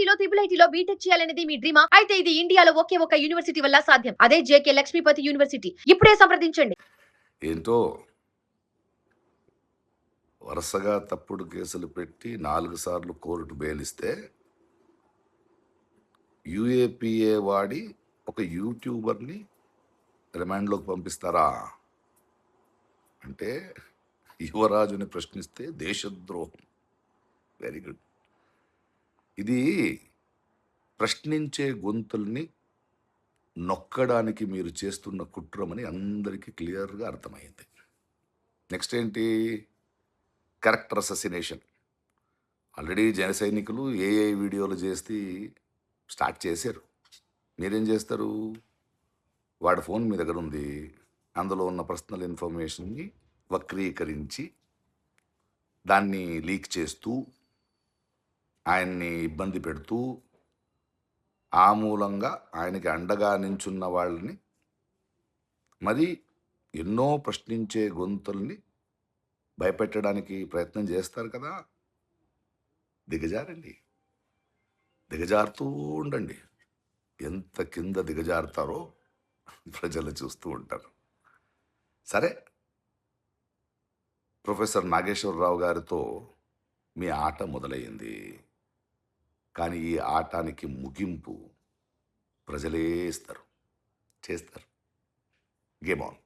ఐఐటీలో ఐఐటీలో BTech చేయాలనేది మీ డ్రీమా? అయితే ఇది ఇండియాలో ఒకే ఒక యూనివర్సిటీ వల్ల సాధ్యం. అదే జేకే లక్ష్మీపతి యూనివర్సిటీ. ఇప్పుడే సంప్రదించండి. ఏంటో వరుసగా తప్పుడు కేసులు పెట్టి 4 సార్లు కోర్టు బెయిలిస్తే యూఏపీఏ వాడి ఒక యూట్యూబర్ని రిమాండ్లోకి పంపిస్తారా? అంటే యువరాజుని ప్రశ్నిస్తే దేశద్రోహం. Very good. ఇది ప్రశ్నించే గొంతుల్ని నొక్కడానికి మీరు చేస్తున్న కుట్రమని అందరికీ క్లియర్గా అర్థమైంది. నెక్స్ట్ ఏంటి? క్యారెక్టర్ అససినేషన్. ఆల్రెడీ జన సైనికులు ఏఐ వీడియోలు చేసి స్టార్ట్ చేశారు. మీరేం చేస్తారు? వాడి ఫోన్ మీ దగ్గర ఉంది, అందులో ఉన్న పర్సనల్ ఇన్ఫర్మేషన్ని వక్రీకరించి దాన్ని లీక్ చేస్తూ ఆయన్ని ఇబ్బంది పెడుతూ ఆ మూలంగా ఆయనకి అండగా నించున్న వాళ్ళని మరి ఎన్నో ప్రశ్నించే గొంతుల్ని భయపెట్టడానికి ప్రయత్నం చేస్తారు కదా. దిగజారండి, దిగజారుతూ ఉండండి. ఎంత కింద దిగజారుతారో ప్రజలు చూస్తూ ఉంటారు. సరే, ప్రొఫెసర్ నాగేశ్వరరావు గారితో మీ ఆట మొదలయ్యింది. కానీ ఈ ఆటానికి ముగింపు ప్రజలే ఇస్తారు, చేస్తారు. Game on.